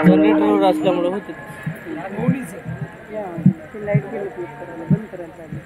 Generator असल्यामुळे होते या ते लाईट गेली बंद करायला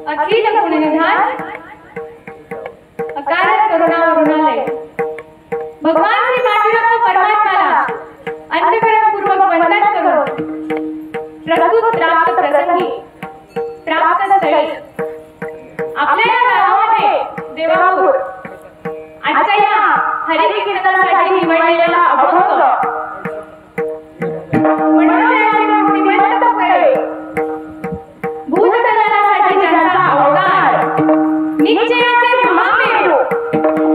अखिल गुणनिधान अकारण करुणा रुणालय भगवान श्री पांडुरंग परमात्म्याला अंतःकरण पूर्वक वंदन करून प्रस्तुत प्राप्त प्रसंगी प्राप्त स्थळी आपल्या गावामध्ये देवापूर आजच्या या हरिकीर्तनासाठी निवडलेला अभंग भूतकलनासाठी ज्यांचा अवतार निश्चयाचे महामेरू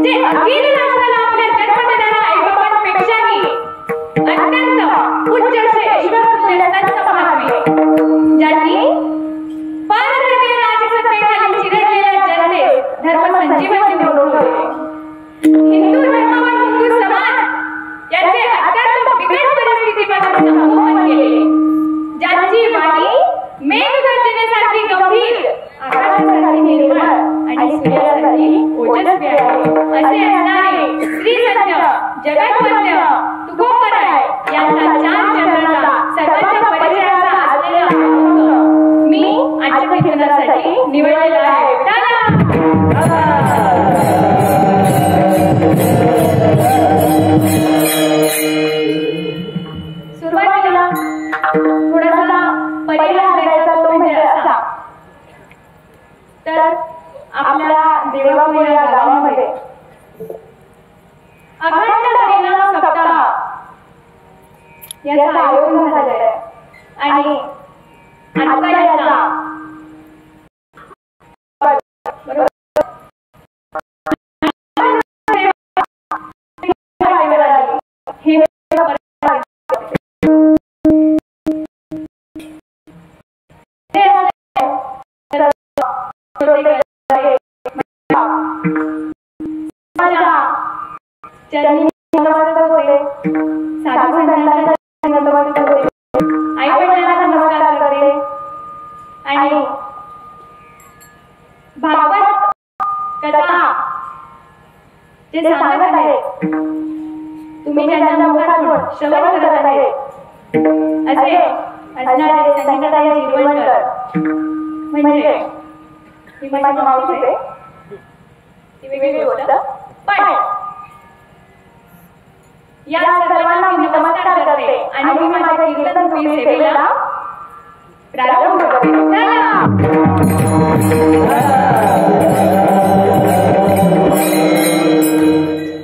जे अखिल राष्ट्राला आपल्या जन्म देणाऱ्या आईबापांपेक्षाही अत्यंत उच्च असे ईश्वरतुल्य संत महात्मे ज्यांनी पारधर्मीय राजसत्तेखाली चिरडलेल्या जनतेस धर्म संजीवनी मिळवून हिंदू धर्मावर हिंदू समाज याचे अत्यंत बिकट परिस्थितीपासून संगोपन केले ज्यांची वाणी मेघगर्जनेसारखी गंभीर आकाशासारखी निर्मळ आणि सूर्यासारखी ओजस्वी आहे असे असणारे श्री सत्य जगतवंद्य तुकोबराय यांचा चार चंद्राचा सर्वांच्या परिचयाचा असलेला अभंग मी आजच्या कीर्तनासाठी निवडलेला आहे सुरुवातीला थोडासा परिहार द्यायचा तो म्हणजे असा तर आपल्या देवापूर या गावामध्ये अखंड हरिनाम सप्ताह याचं आयोजन झालेलं आहे आणि आता याचा चरणी नमस्कार होते साधू संतांच्या नमस्कार होते आई वडिलांना नमस्कार करते आणि भागवत कथा जे सांगत आहे तुम्ही ज्यांच्या मुखातून श्रवण करत आहे असे असणारे संगीताचे जीवनकर म्हणजे ही माझी मावशी आहे ती वेगळी गोष्ट पण या सर्वांना मी नमस्कार करते आणि मी माझ्या कीर्तन रूपी सेवेला प्रारंभ करते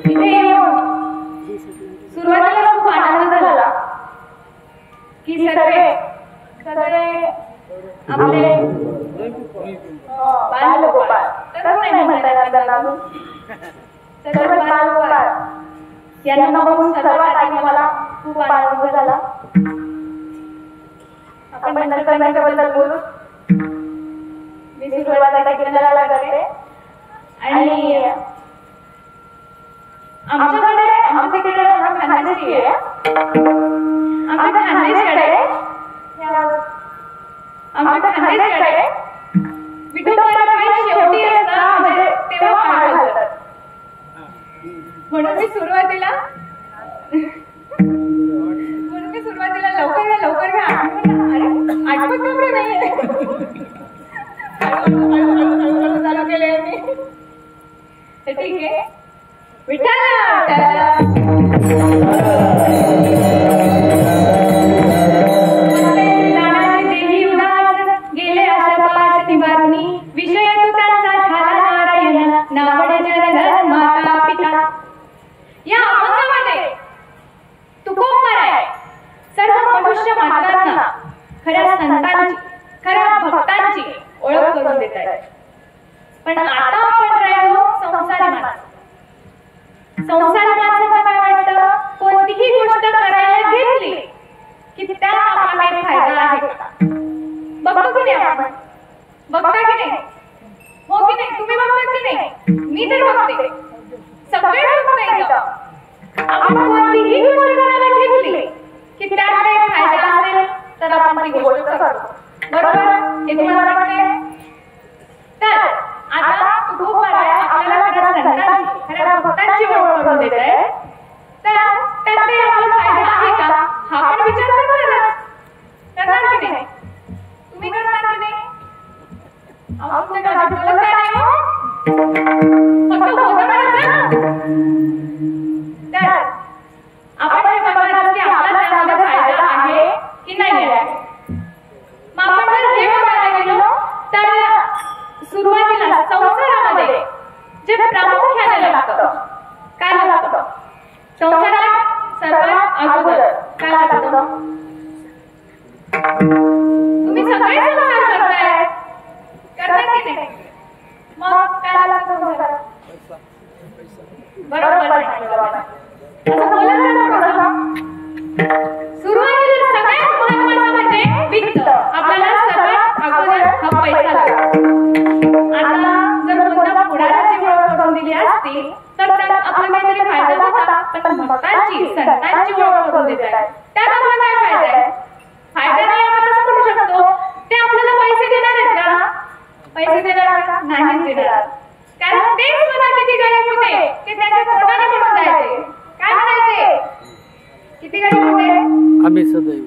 इथे येऊन सुरुवातीला खूप आनंद झाला की सगळे आपले बालगोपाळ तर नाही म्हणतात त्यांना सर्व बालगोपाळ यांना बघून सर्वात आधी मला खूप आनंद झाला आपण नंतर बोलू मी सुरुवात आता कीर्तनाला करते आणि आमच्याकडे खानदेशी आहे आमच्या खानदेशकडे विठोबाला शेवटी असतं म्हणजे तेव्हा पाळ घालतात म्हणून मी सुरुवातीला लवकर घ्या अरे आठवत नंबर नाहीये चालू केले मी ठीक आहे गेले आशापाश निवारणी विषय तुटांचा झाला नारायण नावड जनधर माता पिता या अभंगामध्ये तुकोबराय सर्व मनुष्य मात्रांना खऱ्या संतांची खऱ्या भक्तांची ओळख करून देत आहेत पण आता आपण राहिलो संसारी माणसं काय वाटतं कोणतीही गोष्ट करायला घेतली की त्यात आपला काही फायदा आहे का बघतो की नाही आपण बघता की नाही हो की नाही तुम्ही बघता की नाही मी तर बघते सगळे बघता येतं आपण कोणतीही गोष्ट करायला घेतली की त्यात काही फायदा असेल तर आपण ती गोष्ट करतो बरोबर हे तुम्हाला वाटते तर आता तुकोबराय आपल्याला खऱ्या संतांची खऱ्या भक्तांची ओळख करून देत आहे तर त्यात आपला फायदा आहे का तुझं? तुम्ही सगळे संसार करताय की नाही? मग काय लागतं संसारात? बरोबर सांगितलं बाबा. असं बोलायचं ना थोडंसं. सुरुवातीला सगळ्यात महत्त्वाचं म्हणजे वित्त. आपल्याला सर्वात अगोदर हा पैसा लागतो. आता जर कोणत्या पुढाऱ्याची ओळख करून दिली असती तर त्यात आपला काहीतरी फायदा होता, पण भक्तांची संतांची ओळख करून देत आहे त्यात आपला काय फायदा आहे? फायदा नाही आपण असं म्हणू शकतो. ते आपल्याला पैसे देणार आहेत का? पैसे देणार का? नाही देणार. कारण ते स्वतः किती गरीब होते ते त्यांच्या तोंडाने म्हणून जायचे. काय म्हणायचे? किती गरीब होते? आम्ही सदैव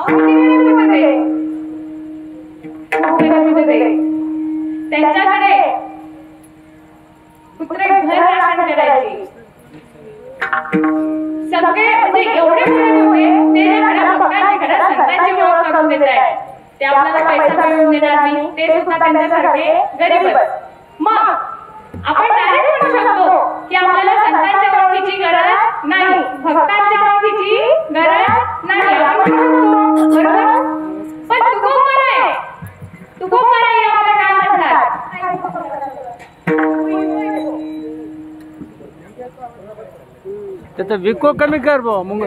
किती गरीब होते ते? खूप गरीब होते ते. त्यांच्याकडे पुत्र घर राखण करायची. सगळे म्हणजे एवढे गरीब होते ते खऱ्या भक्तांची खऱ्या संतांची ओळख करून देत आहे. ते आपल्याला पैसा मिळवून देणार नाही, ते सुद्धा त्यांच्यासारखे गरीबच. मग आपण डायरेक्ट म्हणू शकतो की आपल्याला संतांच्या ओळखीची गरज नाही, भक्तांच्या ओळखीची गरज नाही आपण म्हणू शकतो. बरोबर? पण तुकोबरा आहे याला काय म्हणतात? त्याचा विको कमी कर भाऊ. मग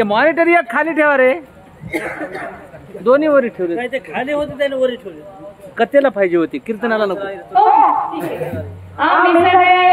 मॉनिटर या खाली ठेवा रे. दोन्ही वरी ठेवले. ते खाली होते त्याने वरी ठेवले. कथेला पाहिजे होती, कीर्तनाला नको. आम्ही सदैव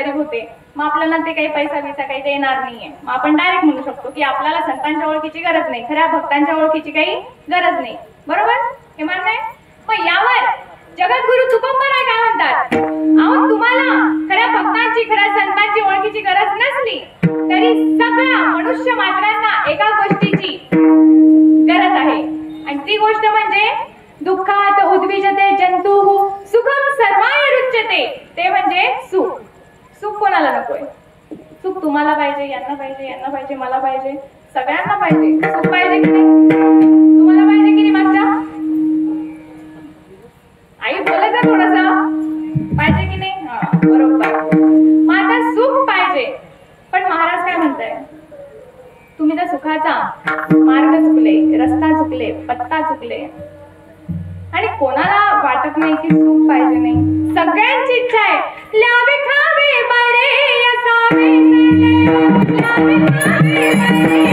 सोडके आपण डायरेक्ट म्हणू शकतो की आपल्याला संतांच्या ओळखीची गरज नाही, खऱ्या भक्तांच्या ओळखीची काही गरज नाही. बरोबर? हे मान्य आहे? पण यावर जगद्गुरु तुकोबराय काय म्हणतात? अहो तुम्हाला खऱ्या भक्तांची खऱ्या संतांची ओळखीची गरज नसली तरी सगळ्या मनुष्य मात्रांना एका गोष्टीची गरज आहे आणि ती गोष्ट म्हणजे दुःखात उद्विजते जंतुः सुखम सर्वाय रुच्यते. ते म्हणजे सुख. सुख कोणाला नकोय? सुख तुम्हाला पाहिजे, यांना पाहिजे, यांना पाहिजे, मला पाहिजे, सगळ्यांना पाहिजे. सुख पाहिजे की नाही? तुम्हाला पाहिजे की नाही? मागच्या आई बोलायचं थोडस पाहिजे की नाही? हा बरोबर. मग आता सुख पाहिजे, पण महाराज काय म्हणताय? तुम्ही त्या सुखाचा मार्ग चुकले, रस्ता चुकले, पत्ता चुकले आणि कोणाला वाटत नाही की सुख पाहिजे नाही. सगळ्यांची इच्छा आहे ल्यावे खावे बरे असावे, ल्यावे खावे बरे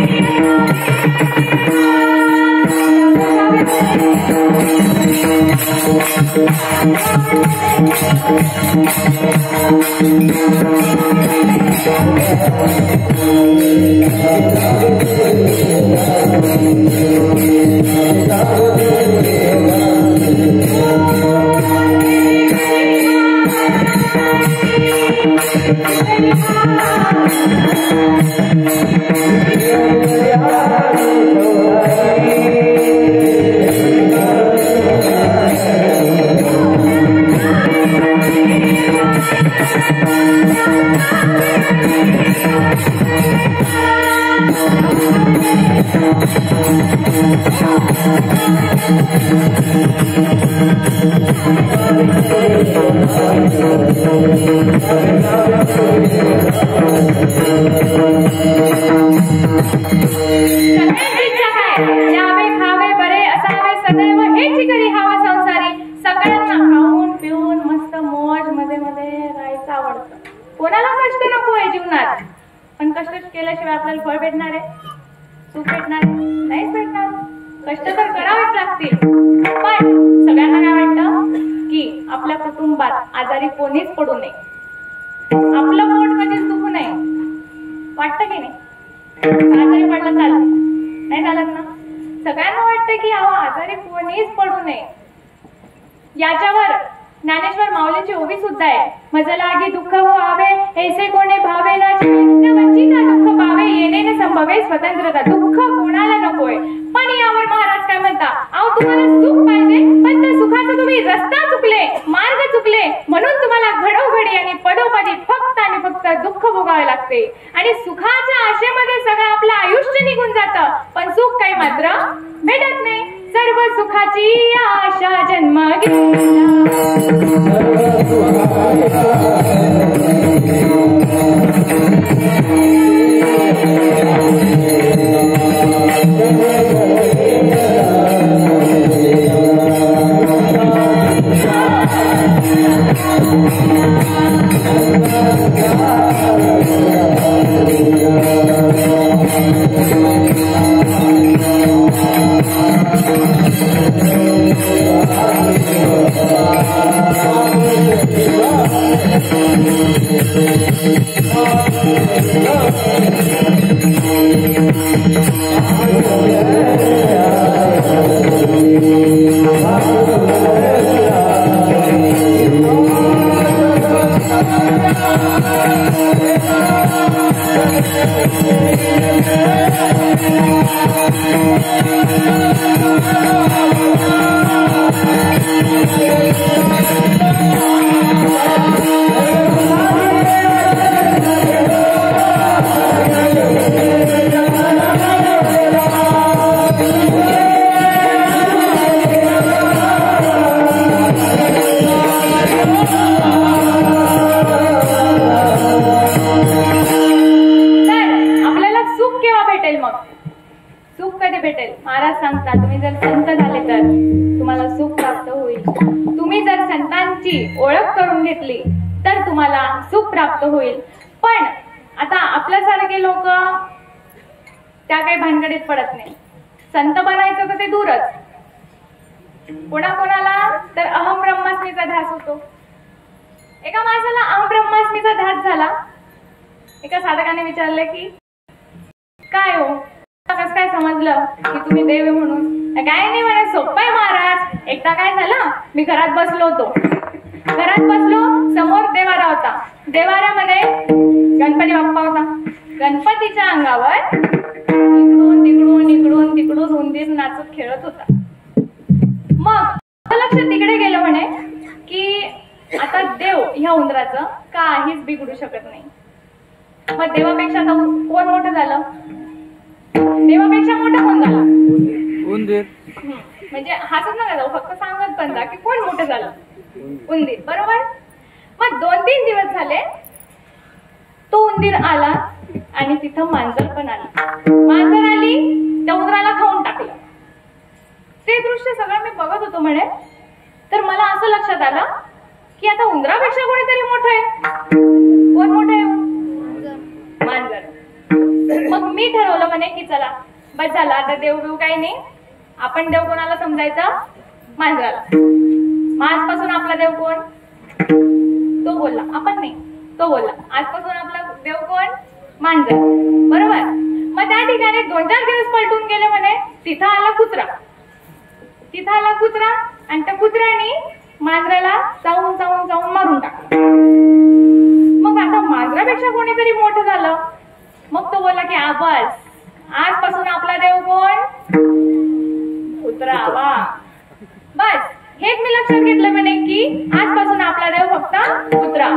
आवडतं. कोणाला कष्ट नको आहे जीवनात, पण कष्ट केल्याशिवाय आपल्याला फळ भेटणार आहे, सुख भेटणार नाहीच भेटणार. कष्ट तर करावेच लागतील. पण सगळ्यांना काय वाटतं की आपल्या कुटुंबात आजारी कोणीच पडू नये, आपलं पोट कधीच दुखू नये, वाटतं की नाही? आजारी पडला चालत नाही, चालत ना? सगळ्यांना वाटतं की आजारी कोणीच पडू नये. याच्यावर ज्ञानेश्वर माऊलींची ओवी सुद्धा आहे. मज लागी दुःख व्हावे ऐसे कोणे भावे ना, वंचिता दुःख पावे येणे न संभवे स्वतंत्रता. दुःख कोणाला नकोय, पण यावर महाराज काय म्हणता, अहो तुम्हाला सुख पाहिजे, पण त्या सुखाचा तुम्ही रस्ता चुकले, मार्ग चुकले, म्हणून तुम्हाला घडोघडी आणि पदोपदी फक्त आणि फक्त दुःख भोगावे लागते. आणि सुखाच्या आशेमध्ये सगळं आपलं आयुष्य निघून जातं, पण सुख काही मात्र भेटत नाही. सर्व सुखाची आशा जन्म ओळख करून घेतली तर तुम्हाला सुख प्राप्त होईल. पण आता आपल्यासारखे लोक त्या काही भानगडीत पडत नाही. संत बनायचं तर ते दूरच. कोणाकोणाला तर अहम ब्रह्मास्मीचा ध्यास होतो. एका माणसाला अहम ब्रह्मास्मीचा ध्यास झाला. एका साधकाने विचारले की काय हो, कसं काय समजलं की तुम्ही देव आहे म्हणून? काय नाही म्हणे, सोपं आहे महाराज. एकदा काय झालं, मी घरात बसलो होतो. घरात बसलो, समोर देवारा होता. देवाऱ्यामध्ये गणपती बाप्पा होता. गणपतीच्या अंगावर इकडून तिकडून इकडून तिकडून उंदीर नाचत खेळत होता. मग लक्ष तिकडे गेलं म्हणे की आता देव ह्या उंदराचं काहीच बिघडू शकत नाही. मग देवापेक्षा आता कोण मोठं झालं? देवापेक्षा मोठं कोण झालं? उंदीर. म्हणजे हसत नका जाऊ, फक्त सांगत पण जा की कोण मोठं झालं? उंदीर, बरोबर. मग 2-3 दिवस झाले, तो उंदीर आला आणि तिथं मांजर पण आली. मांजर आली, त्या उंदराला खाऊन टाकलं. ते दृश्य सगळं मी बघत होतो म्हणे. तर मला असं लक्षात आलं की आता उंदरापेक्षा कोणीतरी मोठं आहे. कोण मोठं आहे? मांजर. मग मी ठरवलं म्हणे की चला बस झालं, आता देव बिव काही नाही. आपण देव कोणाला समजायचा? मांजराला. मग आजपासून आपला देव कोण? तो बोलला. आपण नाही, तो बोलला. आजपासून आपला देव कोण? मांजर, बरोबर. मग त्या ठिकाणी 2-4 दिवस पलटून गेले म्हणे. तिथं आला कुत्रा. तिथं आला कुत्रा आणि त्या कुत्र्याने मांजराला चावून चावून चावून मारून टाकलं. मग आता मांजरापेक्षा कोणीतरी मोठं झालं. मग तो बोलला की बस आजपासून आपला देव कोण? कुत्रा. वा, बस हेच मी लक्षात घेतलं म्हणे की आजपासून आपला देव फक्त कुत्रा.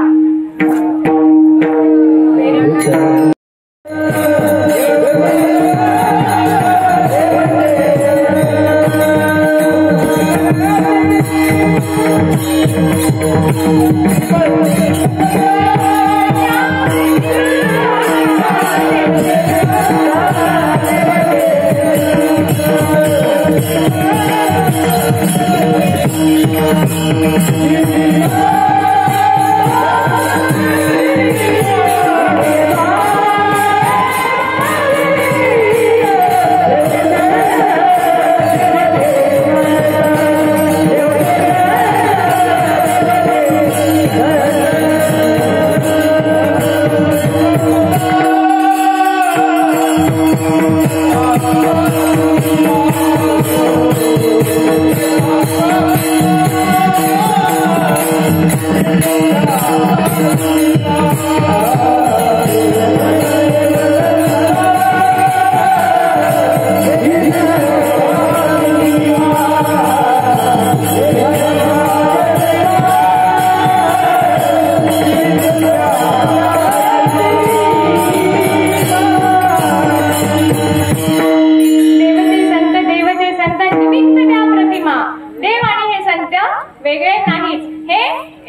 हे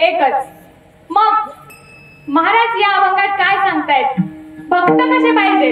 एकच. मग महाराज या अभंगात काय सांगतायत? भक्त कसे पाहिजे?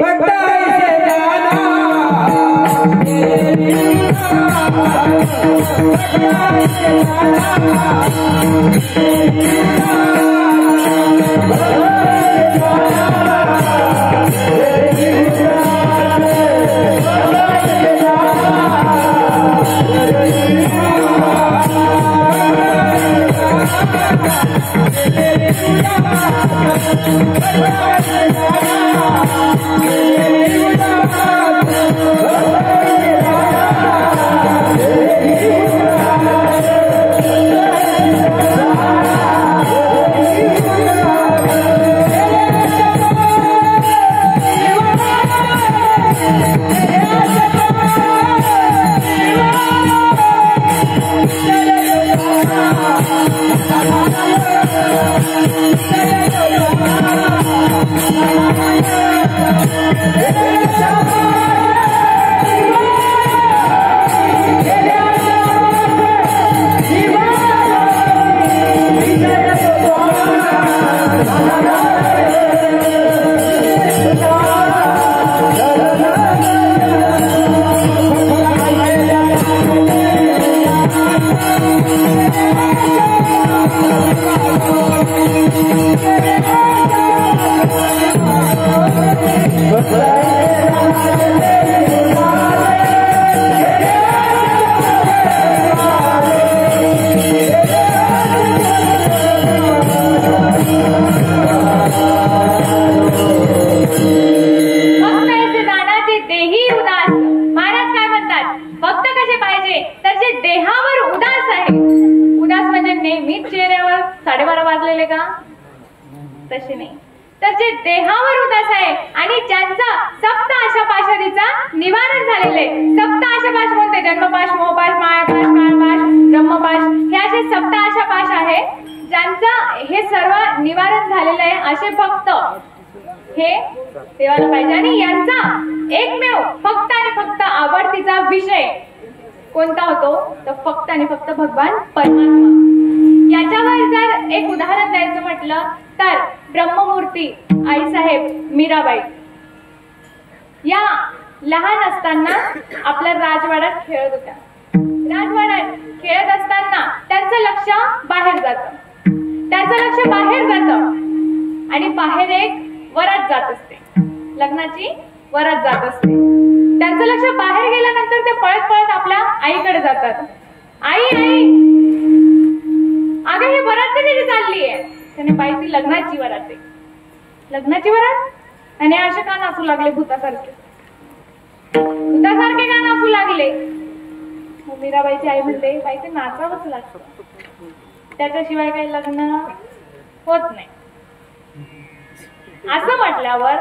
तसे नाही, तर जे देहावर उदास आहे आणि ज्यांचा सप्त आशापाशादीचा निवारण झालेले, सप्त आशापाश कोणते? जन्मपाश, मोहपाश, मायापाश, काळपाश, ब्रह्मपाश, हे असे सप्त आशापाश आहे. ज्यांचं हे सर्व निवारण झालेलं आहे असे भक्त हे देवाला पाहिजे. आणि यांचा एकमेव फक्त आणि फक्त आवडतीचा विषय कोणता होतो? तर फक्त आणि फक्त भगवान परमात्मा. याच्यावर जर एक उदाहरण द्यायचं म्हटलं तर ब्रह्ममूर्ती आईसाहेब मीराबाई या लहान असताना आपल्या राजवाड्यात खेळत होत्या. राजवाड्यात खेळत असताना त्यांचं लक्ष बाहेर जातं आणि बाहेर एक वरात जात असते, लग्नाची वरात जात असते. त्यांचं लक्ष बाहेर गेल्यानंतर ते पळत पळत आपल्या आईकडे जातात. आई अगं ही वरात कशाची चालली आहे? त्याने पाहिजे लग्नाची वरात आहे. लग्नाची वरात? आणि असे का नाचू लागले भूतासारखे का नाचू लागले? मीराबाईची आई म्हणते बाई ते नाचावंच लागतं, त्याच्याशिवाय काही लग्न होत नाही. असं म्हटल्यावर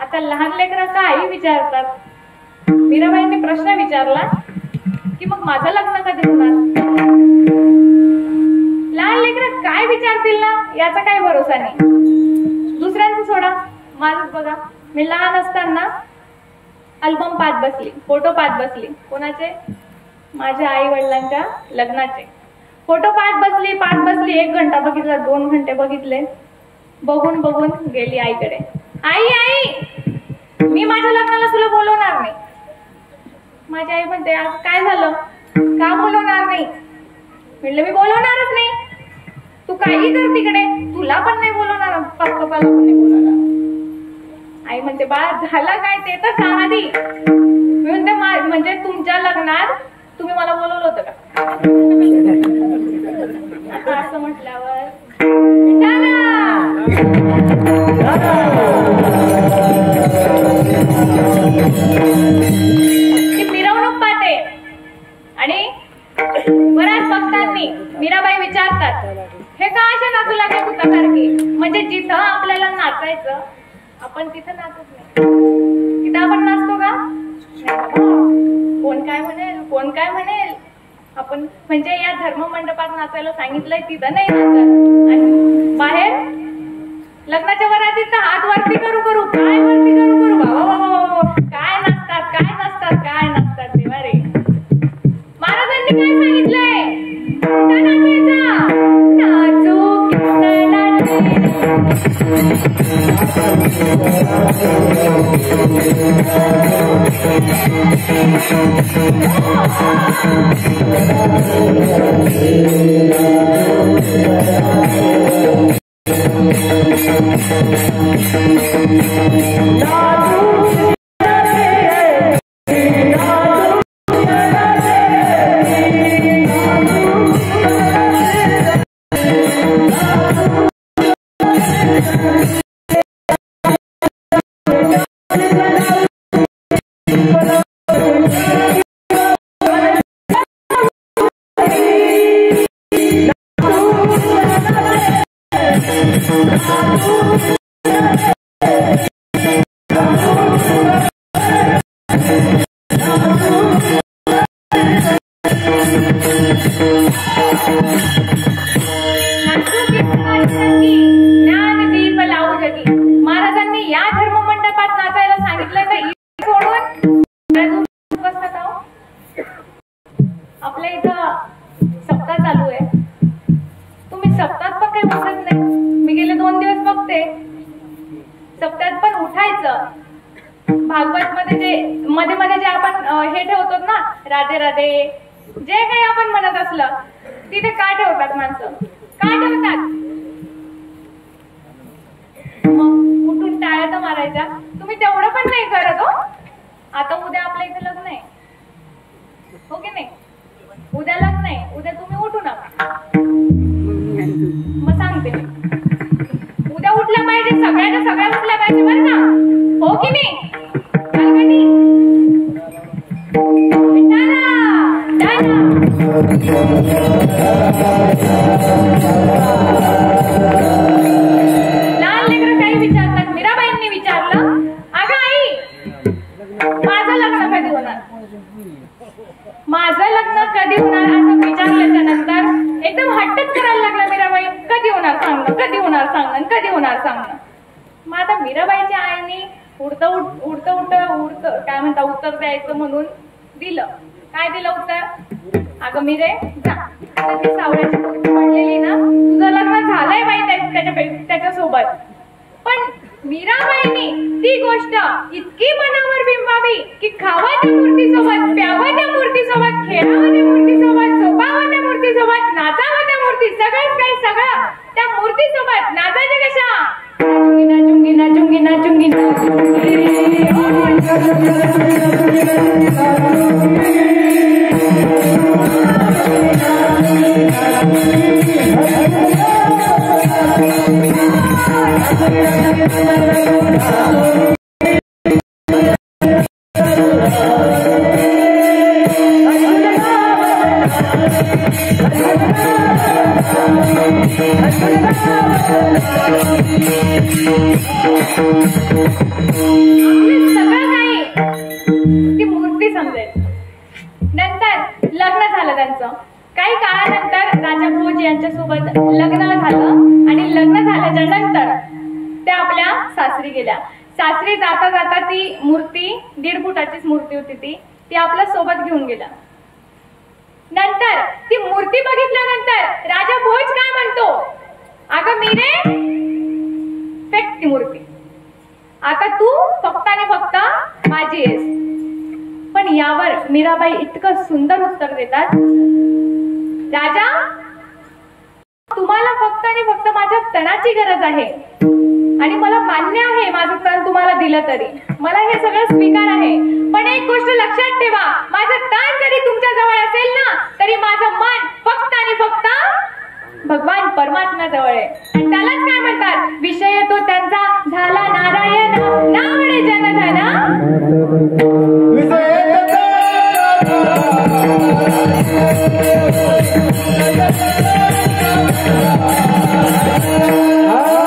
आता लहान लेकरं काही विचारतात. मीराबाईंनी प्रश्न विचारला की मग माझं लग्न कधी होणार? लहान लेकरं काय विचारतील ना याचा काही भरोसा नाही. दुसऱ्यांचं सोडा, माझंच बघा. मी लहान असताना अल्बम पाहत बसली, फोटो पाहत बसली. कोणाचे? माझ्या आई वडिलांच्या लग्नाचे फोटो पाहत बसली. 1 घंटा बघितला, 2 घंटे बघितले. बघून गेली आईकडे. आई मी माझ्या लग्नाला तुला बोलवणार नाही. माझी आई म्हणते काय झालं, का बोलवणार नाही? म्हणलं मी बोलवणारच नाही. तू काही कर तिकडे, तुला पण नाही बोलवणार, पप्पाला पण नाही बोलवणार. आई म्हणते बाळा झालं काय ते तर सांग आधी. मी म्हणते म्हणजे तुमच्या लग्नात तुम्ही मला बोलवलं होतं का? असं म्हटल्यावर मिरवणूक पाहते आणि बऱ्याच भक्तांनी मीराबाई विचारतात हे का असे नाचू लागले भूतासारखे? म्हणजे जिथं आपल्याला नाचायचं आपण तिथं नाचत नाही. तिथं आपण नाचतो का? कोण काय म्हणेल आपण म्हणजे या धर्म मंडपात नाचायला सांगितलंय तिथं नाही नाचत. आणि बाहेर लग्नाच्या वरातीत हात वरती करू काय वरती करू बाबा काय नसतात देवा रे. महाराजांनी काय सांगितलंय? कुठं नाचायचं? ज्ञानदीप लावू जगी. महाराजांनी या धर्ममंडपात नाचायला सांगितलंय तर सोडून आपल्या इथं सप्ताह चालू आहे. तुम्ही सप्ताहात पण काही बसत नाही. मी गेले 2 दिवस बघते. सप्ताहात पण उठायचं. भागवत मध्ये जे मध्ये मध्ये जे आपण हे ठेवतो ना, राधे राधे जे काही आपण म्हणत असलं तिथे का ठेवतात माणसं? का ठेवतात? मग उठून टाळ्या तर मारायच्या. तुम्ही तेवढं पण नाही करत हो. आता उद्या आपल्या इथे लग्न आहे, हो की नाही? उद्या लग्न आहे, उद्या तुम्ही उठू नका. मग सांगते उद्या उठल्या पाहिजे, सगळ्या उठल्या पाहिजे बरं का, हो की नाही? लहान लेकरं काही विचारतात. मीराबाईंनी विचारलं, अगं आई माझं लग्न कधी होणार? माझं लग्न कधी होणार असं विचारल्याच्या नंतर एकदम हट्टच करायला लागला मीराबाई. कधी होणार सांगणं, कधी होणार सांगणं, कधी होणार सांगणं. मग आता मीराबाईच्या आईने उडत काय म्हणता उत्तर द्यायचं म्हणून दिलं. काय दिलं उत्तर? अगं मीरे जा, ती सावळ्याची मूर्ती पडलेली ना, तुझं लग्न झालंय बाई त्याच्यासोबत. पण मीराबाईंनी ती गोष्ट इतकी मनावर बिंबावी की खावा त्या मूर्तीसोबत, प्यावं त्या मूर्तीसोबत, खेळावं त्या मूर्तीसोबत, झोपावं त्या मूर्तीसोबत, नाचावं त्या मूर्ती, सगळंच काही सगळं त्या मूर्तीसोबत. नाचायचे कशा? नाचुंगी नाचुंगी नाचुंगी नाचुंगी सगळं काही ती मूर्ती समजेल. नंतर लग्न झालं त्यांचं. काही काळानंतर राजा भोज यांच्यासोबत लग्न झालं आणि लग्न झाल्याच्या नंतर त्या आपल्या सासरी गेल्या. सासरी जाता जाता ती मूर्ती 1.5 फुटाचीच मूर्ती होती ती आपल्या सोबत घेऊन गेला. नंतर ती मूर्ती बघितल्यानंतर राजा भोज काय म्हणतो? अगं मीरे फेक ती मूर्ती, आता तू फक्त आणि फक्त माझी आहेस. पण यावर मीराबाई इतकं सुंदर उत्तर देतात, राजा तुम्हाला फक्त आणि फक्त माझ्या तणाची गरज आहे आणि मला मान्य आहे माझं तण तुम्हाला दिलं तरी, मला हे सगळं स्वीकार आहे. पण एक गोष्ट लक्षात ठेवा, माझं तण जरी तुमच्या जवळ असेल ना तरी माझं मन फक्त आणि फक्त भगवान परमात्मा जवळ आहे. आणि त्यालाच काय म्हणतात? विषय तो त्यांचा झाला नारायण, नावडे जनधन. Oh,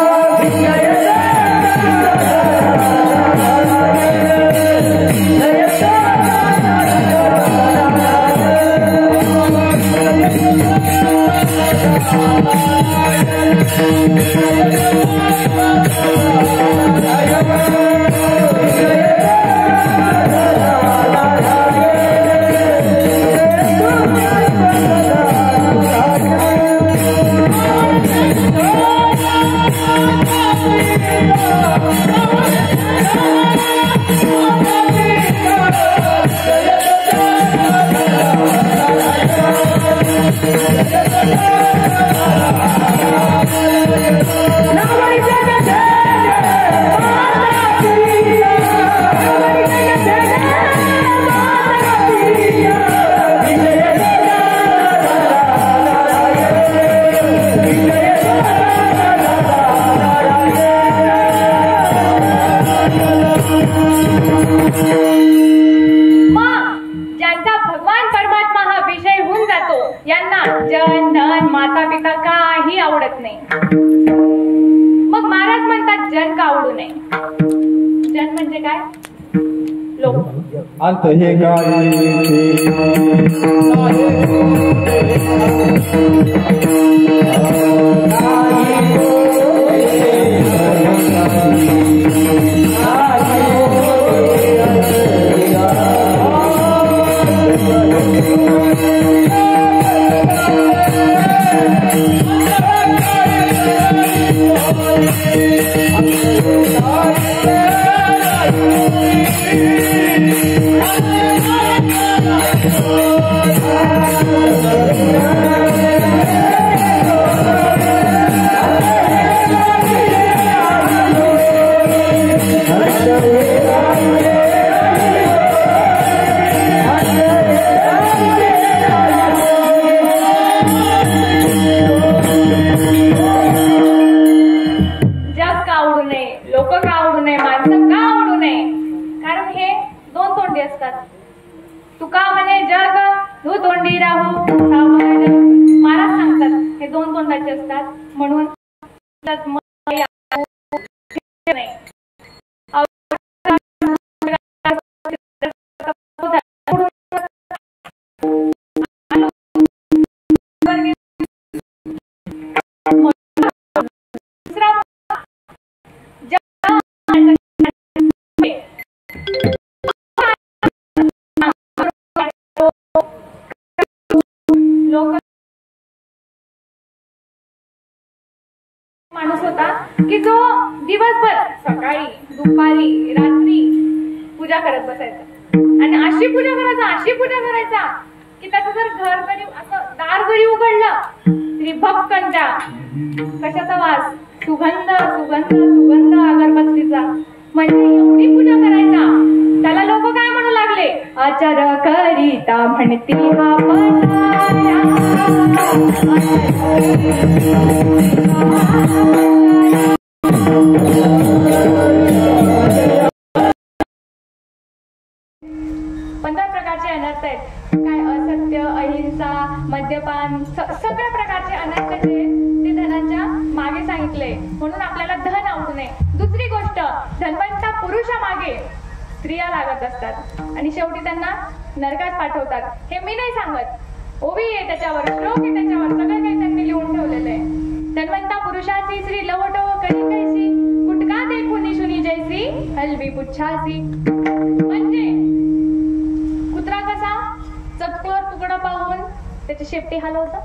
काही आवडत नाही. मग महाराज म्हणतात जन का आवडू नये. जन म्हणजे काय? लोक. अंत हे तुका म्हणे जग दो तोंडी राहू सावध. महाराज सांगतात हे दोन तोंडाचे असतात म्हणून माणूस होता की जो दिवसभर सकाळी दुपारी रात्री पूजा करत बसायचा आणि अशी पूजा करायचा की त्याचं जर घर जरी असं दार जरी उघडलं तरी भक्कंच्या कशाचा वास, सुगंध अगरबत्तीचा. म्हणजे एवढी पूजा करायचा. त्याला लोक काय म्हणू लागले? आचार करिता म्हणती हा पंधरा प्रकारचे अनर्थ आहेत. काय असत्य, अहिंसा, मद्यपान, सगळ्या प्रकारचे अनर्थ जे ते धनाच्या मागे सांगितले. म्हणून आपल्याला धन आवडू नये. दुसरी गोष्ट, धनवंता पुरुषामागे स्त्रिया लागत असतात आणि शेवटी त्यांना नरकात पाठवतात. हे मी नाही सांगत, ओवी आहे त्याच्यावर, श्लोक आहे त्याच्यावर, सगळं काही त्यांनी लिहून ठेवलेलं आहे. धनवंता पुरुषाची श्री लवटो कधी कैसी, गुटका देखून निशुनी जैसी हलवी पुच्छासी. म्हणजे कुत्रा कसा चतकोर तुकडा पाहून त्याची शेपटी हलवतं,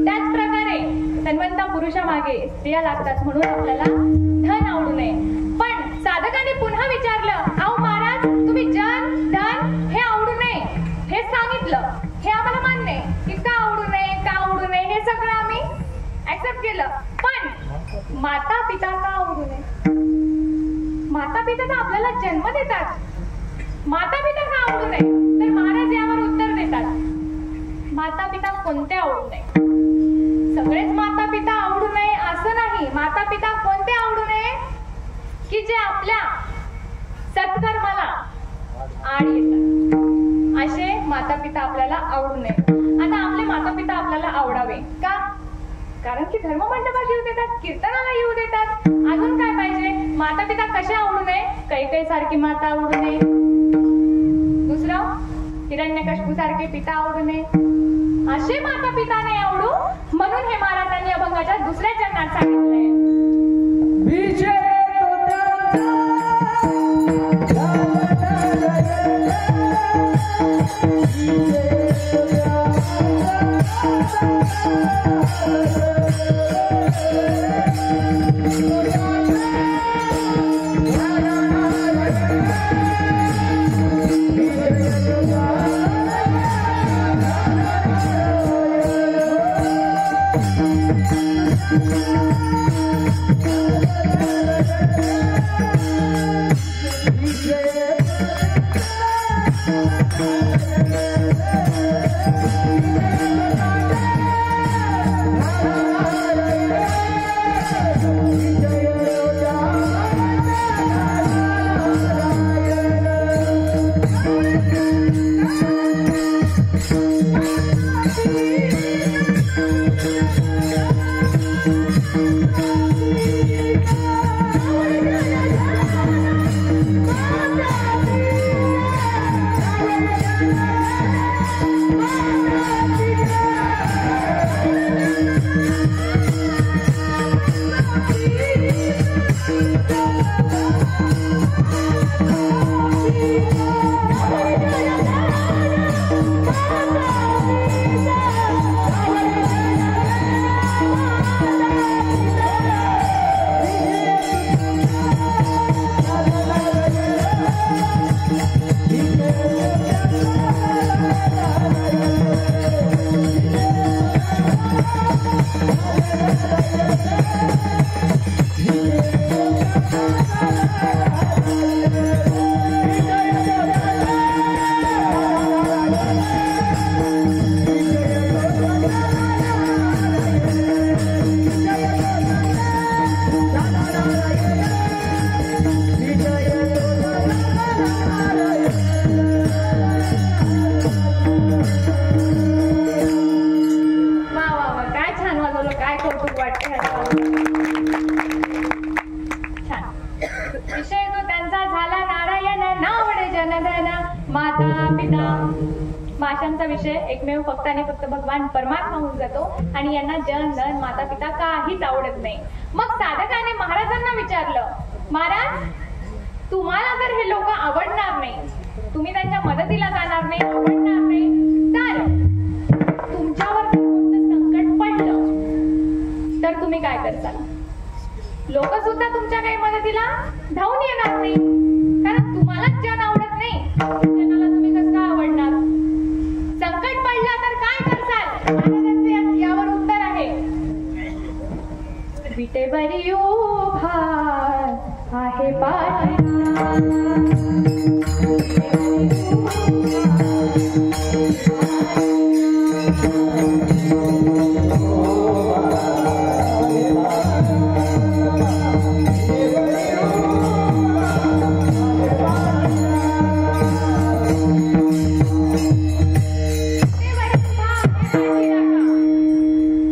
त्याच प्रकारे धनवंता पुरुषामागे स्त्रिया लागतात. म्हणून आपल्याला धन आवडू नये. पण साधकांनी पुन्हा विचारलं, अहो महाराज तुम्ही जन धन हे आवडू नये हे सांगितलं, हे आम्हाला मान्य आहे की का आवडू नये हे सगळं आम्ही ऍक्सेप्ट केलं. पण माता पिता का आवडू नये? माता पिता तर आपल्याला जन्म देतात. माता पिता का आवडू नये? तर महाराज यावर उत्तर देतात, माता पिता कोणते आवडू नये? सगळेच माता पिता आवडू नये असं नाही. माता पिता कोणते आवडू नये? की जे आपल्या सत्कर्माला आड येतात, असे माता पिता आपल्याला आवडू नये. आता आपले माता पिता आपल्याला आवडावे का? कारण की धर्म मंडपात येऊ देतात, कीर्तनाला येऊ देतात. अजून काय पाहिजे? माता पिता कशा आवडू नये? कैकेयी सारखी माता आवडू नये. दुसरं, हिरण्यकशिपू सारखे पिता आवडू नये. असे माता पिता नाही आवडू. म्हणून हे महाराजांनी अभंगाच्या दुसऱ्या चरणात सांगितलंय. कौतुक वाटते. छान. विषय तो त्यांचा झाला नारायण नावडे जनधन माता पिता. माशांचा विषय एकमेव फक्त आणि फक्त भगवान परमात्मा होऊन जातो आणि यांना जन धन माता पिता काहीच आवडत नाही. मग साधकाने महाराजांना विचारलं, महाराज तुम्हाला जर हे लोक आवडणार नाही, तुम्ही त्यांच्या मदतीला जाणार नाही, आवडणार नाही, तर तुमच्यावर कोणतं संकट पडलं तर तुम्ही काय करताल? लोक सुद्धा तुमच्या काही मदतीला धावून येणार नाही, कारण तुम्हालाच जन आवडत नाही, जनाला तुम्ही कसं काय आवडणार? संकट पडला तर काय करताल? महाराजांचे यावर उत्तर आहे, विटेवरी उभा आहे पाठी.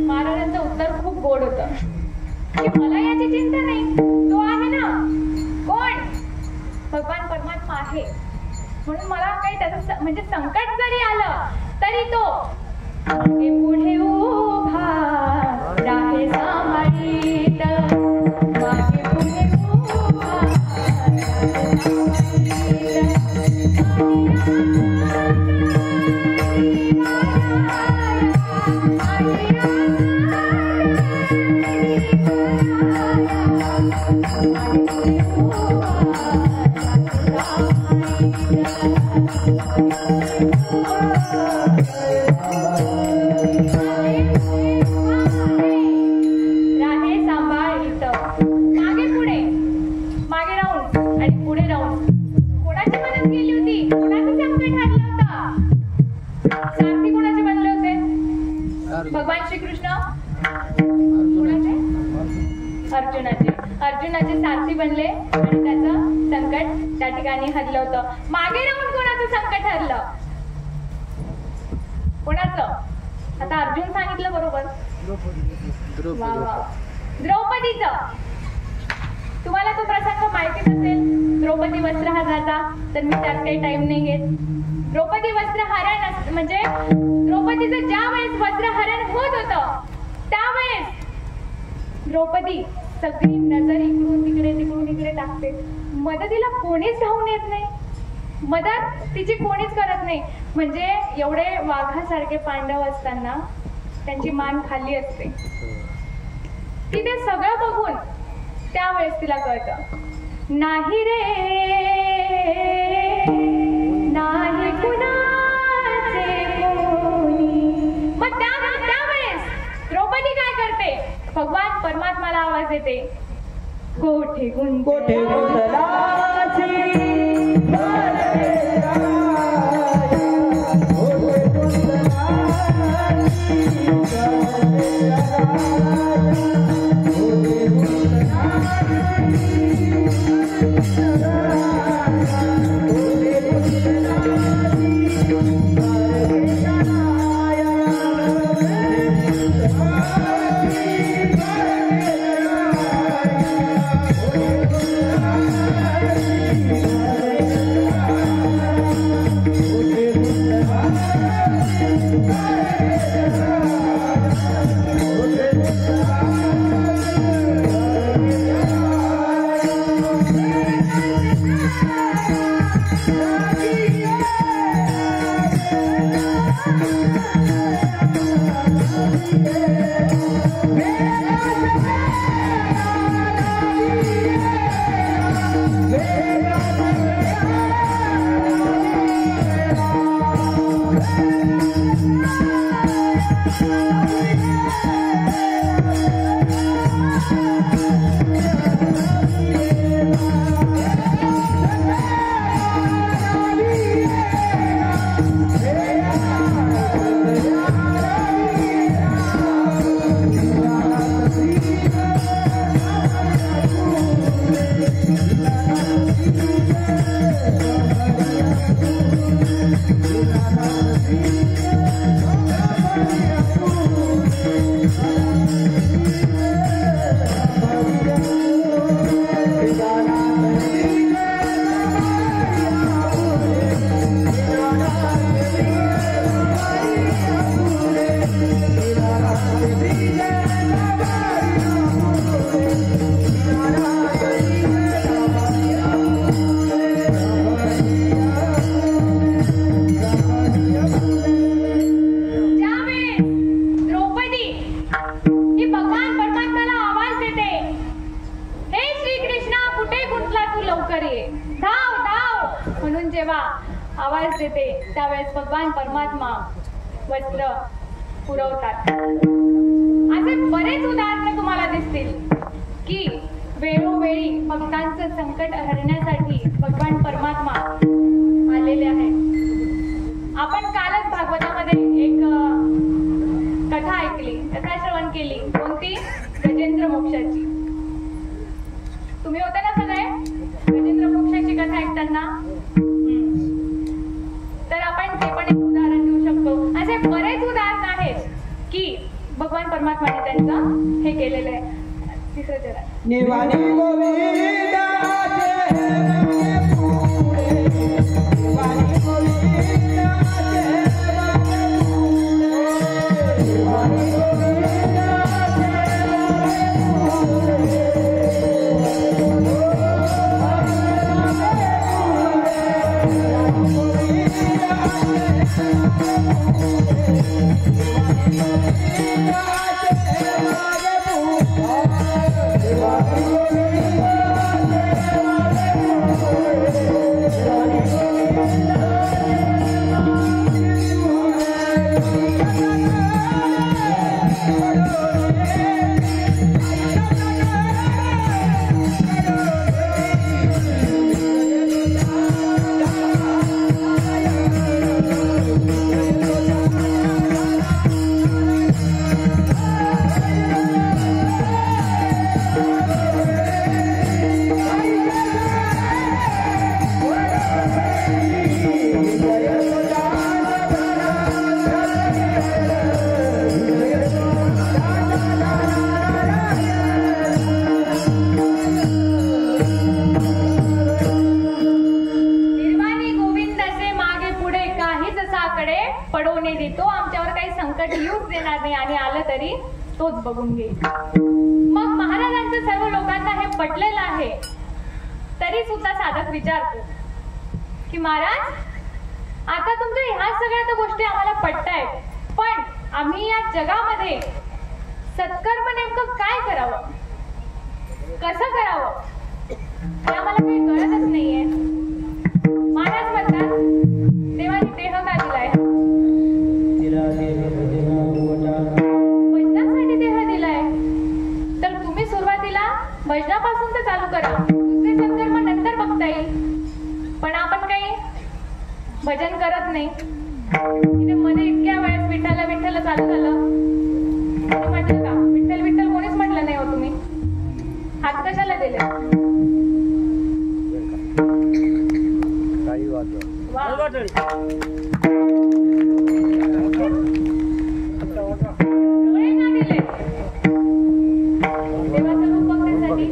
महाराजांचं उत्तर खूप गोड होतं की मला याची चिंता नाही, तो आहे ना. कोण? भगवान परमात्मा आहे. म्हणून मला काही त्याचं म्हणजे संकट जरी आलं तरी तो मागे पुढे उभा राहे सांभाळीत. मागे पुढे उभा राहे सांभाळीत. राहे सांभाळीत. मागे पुढे, मागे राहून आणि पुढे राहून कोणाची मदत केली होती? कोणाचं संकट हरलं होतं? सारथी कोणाचे बनले होते? भगवान श्रीकृष्ण. कोणाचे? अर्जुनाचे. अर्जुनाचे सारथी बनले आणि त्याचं संकट त्या ठिकाणी हरलं होतं. मागे राहून कोणाचं संकट हरलं? कोणाचं? आता अर्जुन सांगितलं बरोबर. द्रौपदीचं. तुम्हाला तो प्रसंग माहितीच असेल. द्रौपदी वस्त्रहरणाचा, तर मी त्यात काही टाइम नाही घेत. द्रौपदी वस्त्रहरण म्हणजे द्रौपदीचं ज्या वेळेस वस्त्रहरण होत होतं त्यावेळेस द्रौपदी सगळी नजर इकडून तिकडे टाकते. मदतीला कोणीच धावून येत नाही, मदत तिची कोणीच करत नाही. म्हणजे एवढे वाघासारखे पांडव असताना त्यांची मान खाली असते. ती ते सगळं बघून त्यावेळेस तिला कळतं, नाही रे नाही कुणाचे कोणी. मग त्यावेळेस द्रौपदी काय करते? भगवान परमात्माला आवाज देते, कोठे जेव्हा आवाज देते त्यावेळेस भगवान परमात्मा वस्त्र पुरवतात. असे बरेच उदाहरण तुम्हाला दिसतील की वेळोवेळी भक्तांचं संकट हरण्यासाठी भगवान परमात्मा आलेले आहेत. आपण कालच भागवतामध्ये एक कथा ऐकली, कथा श्रवण केली. कोणती? गजेंद्र मोक्षाची. तुम्ही होते ना सगळे गजेंद्र मोक्षाची कथा ऐकताना? तर आपण ते पण एक उदाहरण देऊ शकतो. असे बरेच उदाहरण आहेत की भगवान परमात्माने त्यांचं हे केलेलं आहे. तिसरं चरण निवाणी पडवणे देतो, आमच्यावर काही संकट येऊच देणार नाही आणि आलं तरी तोच बघून घेईल. मग महाराजांचं सर्व लोकांना हे पटलेलं आहे, तरी सुद्धा साधक विचारतो की महाराज आता तुमच्या ह्या सगळ्या तर गोष्टी आम्हाला पटतायत, पण आम्ही या जगामध्ये सत्कर्म नेमकं काय करावं, कसं करावं हे आम्हाला काही कळतच नाहीये. महाराज म्हणतात देवाने देह का दिलाय? भजनासाठी देह दिलाय, तर तुम्ही सुरुवातीला भजनापासून तर चालू करा, दुसरे सत्कर्म नंतर बघता येईल. पण आपण काही भजन करत नाही. इथे मध्ये इतक्या वेळेस विठ्ठल विठ्ठल चालू झालं, म्हटलं का विठ्ठल विठ्ठल कोणीच म्हटलं नाही हो. तुम्ही हात कशाला दिले? डोळे का दिले? देवाचं रूप बघण्यासाठी.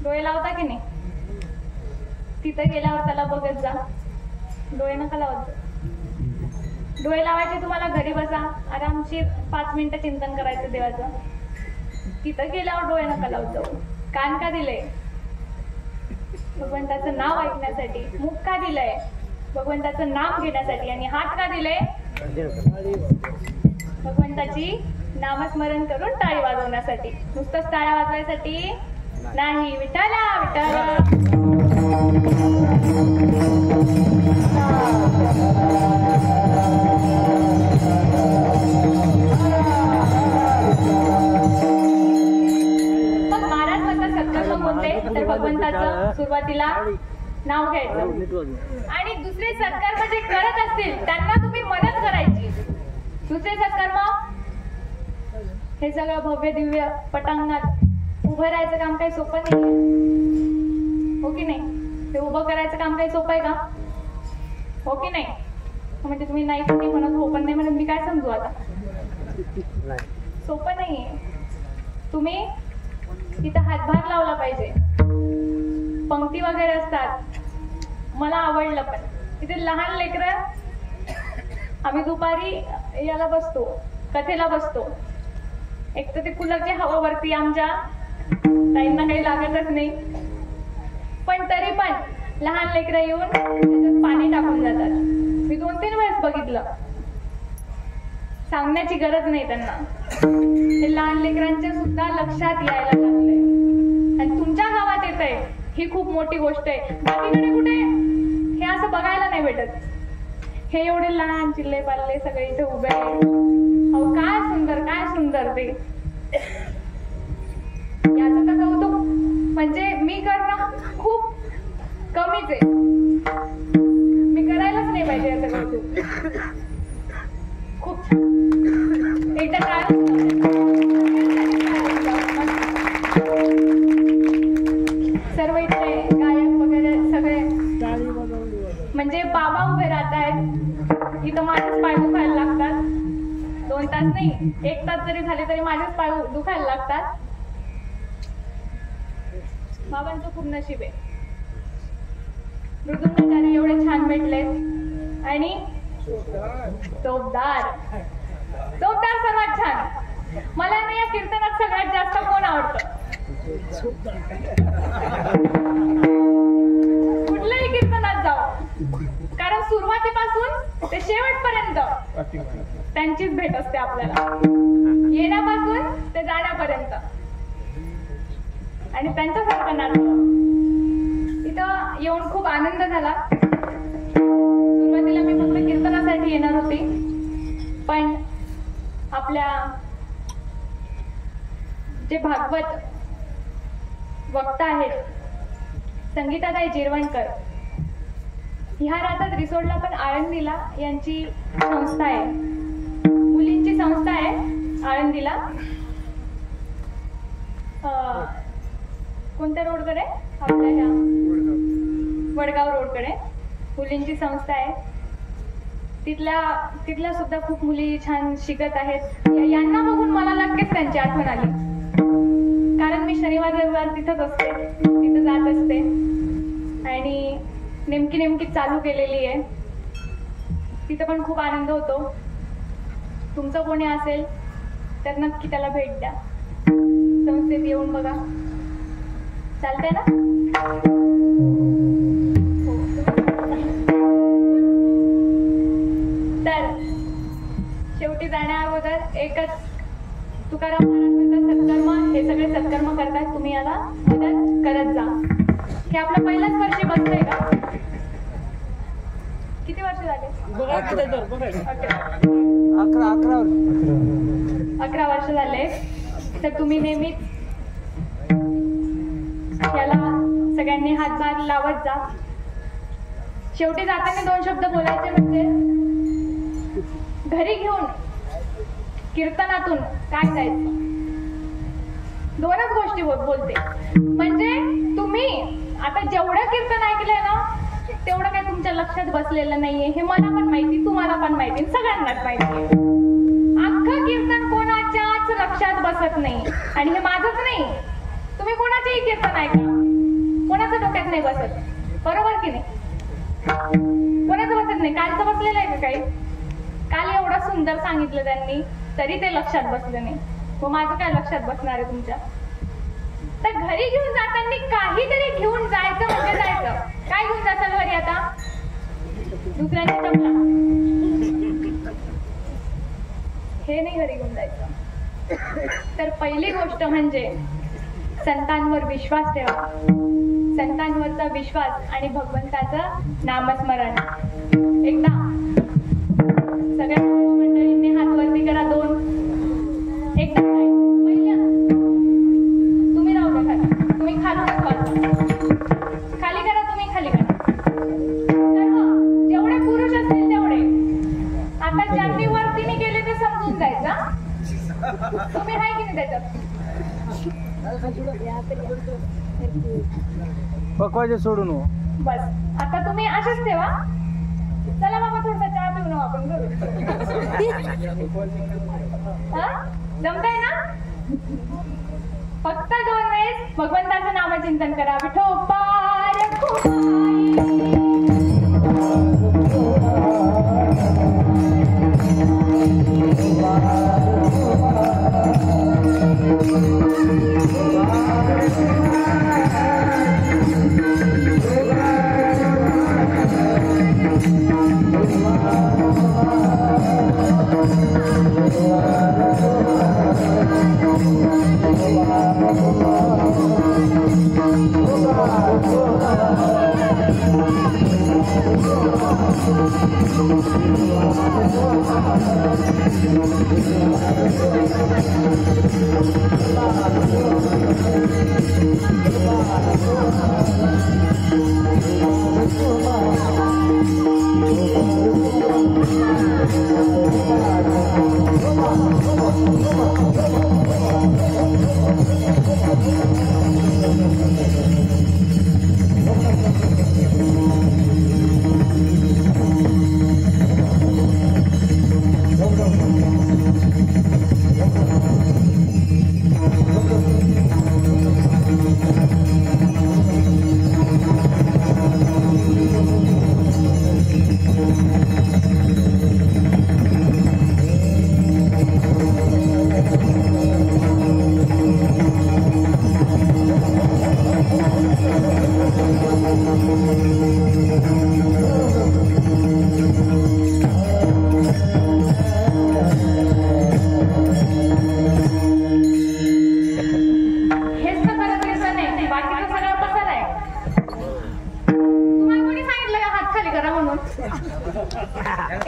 डोळे लावता की नाही? तिथं गेल्यावर त्याला बघत जा, डोळे नका लावत जा. डोळे लावायचे तुम्हाला घरी बसा आरामशीर 5 मिनिटं चिंतन करायचं देवाचं. तिथं गेल्यावर डोळे नका लावत जाऊ. कान का दिले? भगवंताचं नाव ऐकण्यासाठी. मुख का दिलंय? भगवंताचं नाम घेण्यासाठी. आणि हात का दिले? भगवंताची नामस्मरण करून टाळी वाजवण्यासाठी. नुसतंच टाळ्या वाजवायसाठी नाही. विठाला विठाला. मग महाराज म्हणतात सत्कर्म कोणते? तर भगवंताचं सुरुवातीला नाव घ्यायचं. आणि दुसरे सत्कर्म जे करत असतील त्यांना तुम्ही मदत करायची. दुसरे सत्कर्म हे सगळं भव्य दिव्य पटांगणात उभं राहायचं काम काही सोपं नाही, हो की नाही? ते उभं करायचं काम काही सोपं आहे का? हो की नाही? म्हणजे तुम्ही नाही म्हणत, हो पण नाही म्हणत, मी काय समजू आता? सोपं नाहीये. तुम्ही तिथं हातभार लावला पाहिजे. पंक्ती वगैरे असतात. मला आवडलं पण तिथे लहान लेकरं. आम्ही दुपारी याला बसतो, कथेला बसतो. एक तर ते कूलरची हवा वरती आमच्या ताईंना काही लागतच नाही, पण तरी पण लहान लेकरं येऊन त्याच्यात पाणी टाकून जातात. मी 2-3 वेळेस बघितलं. सांगण्याची गरज नाही त्यांना. हे लहान लेकरांच्या सुद्धा लक्षात यायला लागलंय. आणि तुमच्या गावात येत आहे ही खूप मोठी गोष्ट आहे. बाकीकडे कुठे हे असं बघायला नाही भेटत. हे एवढे लहान चिल्ले पाल्ले सगळे इथे उभे आहेत. अहो काय सुंदर, काय सुंदर ते. याचं तर कौतुक म्हणजे मी करणं खूप कमीच आहे. मी करायलाच नाही पाहिजे याचं कौतुक. खूप छान. एकदा काय सर्व इथे गायक वगैरे सगळे म्हणजे बाबा उभे राहत आहेत. इथं माझेच पाय दुखायला लागतात. 2 तास नाही, 1 तास जरी झाले तरी माझेच पाय दुखायला लागतात. बाबांचं खूप नशीब आहे. मृदुंगाचार्य एवढे छान भेटले. आणि चोपदार सर्वात छान. मला नाही या कीर्तनात सगळ्यात जास्त कोण आवडतं? कुठल्याही कीर्तनात जाऊ, कारण सुरुवातीपासून ते शेवटपर्यंत त्यांचीच भेट असते आपल्याला. येण्यापासून ते जाण्यापर्यंत. आणि त्यांच्यासारखं नाटक. इथं येऊन खूप आनंद झाला. सुरुवातीला मी फक्त कीर्तनासाठी येणार होते, पण आपल्या जे भागवत वक्ता आहेत संगीताताई जिरवणकर, ह्या राहतात रिसोडला पण आळंदीला. यांची संस्था आहे, मुलींची संस्था आहे आळंदीला. कोणत्या रोडकडे? आपल्या ह्या वडगाव रोडकडे मुलींची संस्था आहे. तिथल्या सुद्धा खूप मुली छान शिकत आहेत. यांना बघून मला लगेच त्यांची आठवण आली, कारण मी शनिवार रविवार तिथंच असते, तिथं जात असते. आणि नेमकी चालू केलेली आहे. तिथं पण खूप आनंद होतो. तुमचं कोणी असेल तर नक्की त्याला भेट द्या. संस्थेत येऊन बघा. चालतंय ना? तर शेवटी जाण्या अगोदर एकच तुकाराम महाराज म्हणतात, सत्कर्म हे सगळे सत्कर्म करतात, तुम्ही याला मदत करत जा. हे आपलं पहिल्याच वर्षी बसतंय का? किती वर्ष झाले? 11 वर्ष झाले. तर तुम्ही नेहमीच याला सगळ्यांनी हातभार लावत जा. शेवटी जाताना 2 शब्द बोलायचे, म्हणजे घरी घेऊन कीर्तनातून काय जायचं. 2च गोष्टी बोलते. म्हणजे तुम्ही आता जेवढं कीर्तन ऐकलंय ना, तेवढं काही तुमच्या लक्षात बसलेलं नाहीये. हे मला पण माहिती, तुम्हाला पण माहिती, सगळ्यांनाच माहिती. अख्खं कीर्तन कोणाच्याच लक्षात बसत नाही. आणि हे माझंच नाही, तुम्ही कोणाचेही कीर्तन ऐका, कोणाचं डोक्यात नाही बसत. बरोबर की नाही? कोणाचं बसत नाही. कालचं बसलेलं आहे का काही? काल एवढं सुंदर सांगितलं त्यांनी, तरी ते लक्षात बसलं नाही. मग माझं काय लक्षात बसणार आहे तुमच्या? तर घरी घेऊन जाताना काहीतरी घेऊन जायचं म्हणजे जायचं. काय घेऊन जाताल घरी आता? दुसऱ्यांची चपला. हे नाही घरी घेऊन जायचं. तर पहिली गोष्ट म्हणजे संतांवर विश्वास ठेवा. संतांवरचा विश्वास आणि भगवंताचं नामस्मरण. एकदा सगळ्या मंडळींनी हात वरती करा. 2. एकदा पहिल्या तुम्ही राहू द्या खाली. तुम्ही खालूनच खाली करा. तुम्ही खाली करा. सर्व जेवढे पुरुष असतील तेवढे. आता ज्यांनी वरतीने केले ते समजून जायचं. तुम्ही हाय की नाही त्याच्यात? पकवायचे सोडून हो. बस आता तुम्ही असेच ठेवा. चला बाबा थोडसा चहा पिऊ ना आपण घरी. जमताय ना? फक्त 2 वेळेस भगवंताचं नामचिंतन करा. विठोबा रखुमाई.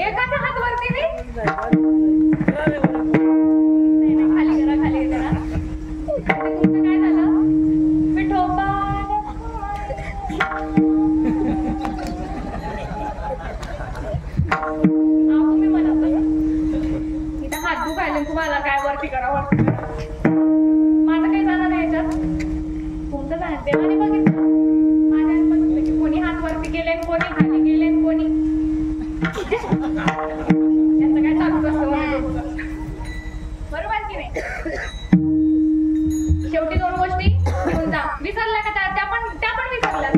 एकाचा हात वरती नाही खाली करा. तुमचं काय झालं? विठोबा तुम्ही म्हणत इथं हात दुखायला तुम्हाला काय वरती करा. माझं काही जाणार नाही याच्यात. तुमचं जाणार देवाने बघितलं. माझ्या बघितलं की कोणी हात वरती केले, कोणी खाली गेले, कोणी त्यांचं काय चालूच असतं. बरोबर की नाही? शेवटी 2 गोष्टी घेऊन जा. विसरला का? त्या पण विसरला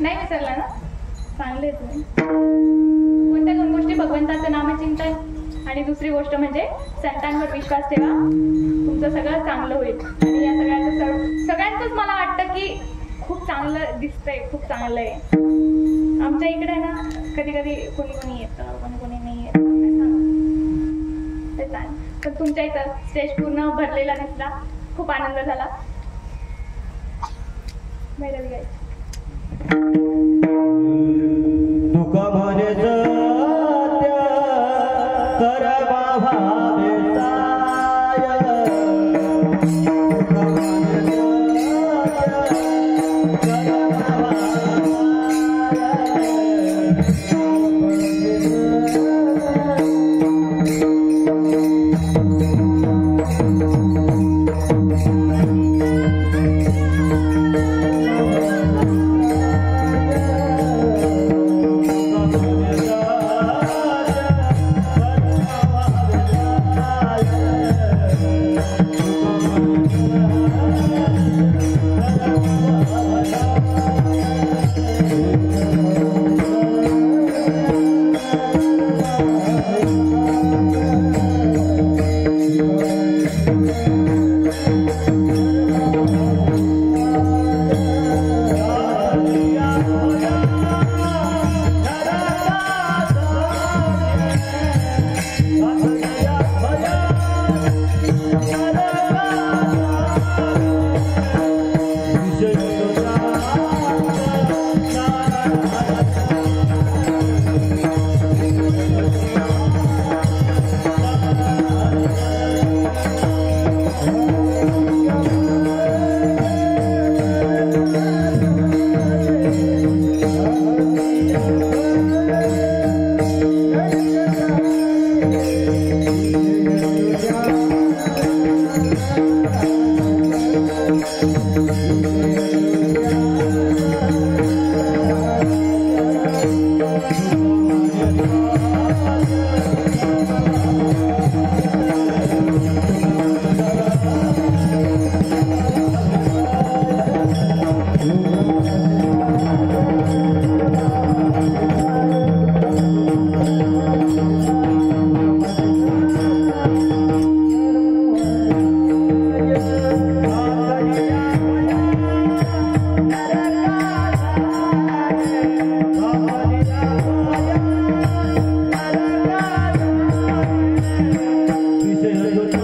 नाही? विसरला ना? चांगले तुम्ही. कोणत्या 2 गोष्टी? भगवंताचं नामचिंतन आणि दुसरी गोष्ट म्हणजे संतांवर विश्वास ठेवा. तुमचं सगळं चांगलं होईल. आणि या सगळ्यांचंच मला वाटतं की खूप चांगलं दिसतंय, खूप चांगलं आहे. आमच्या इकडे ना कधी कधी कोणी येतं, कोणी नाही येत. ते चालेल. पण तुमच्या इथं स्टेज पूर्ण भरलेला दिसला, खूप आनंद झाला. तुका म्हणे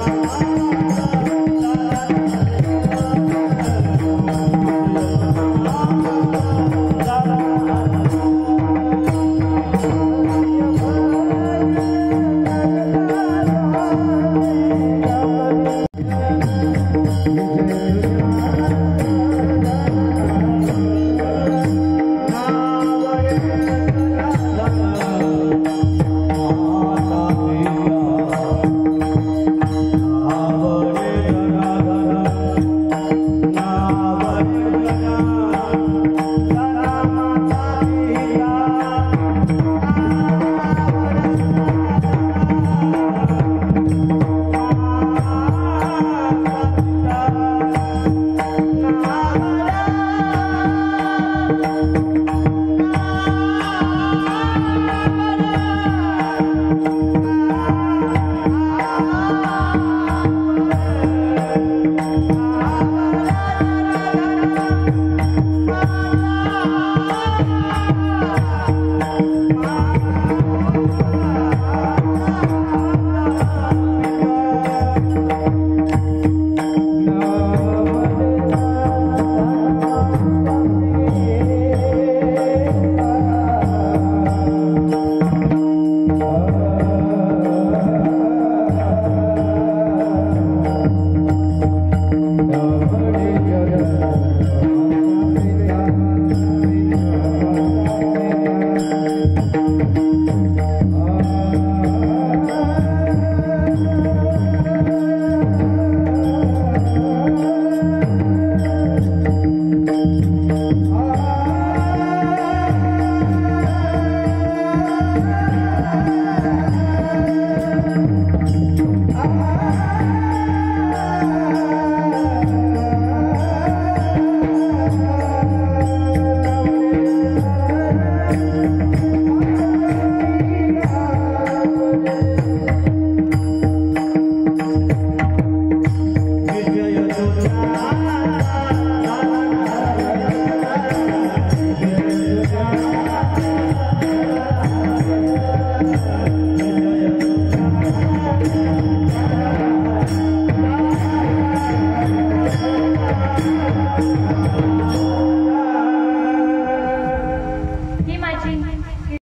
वा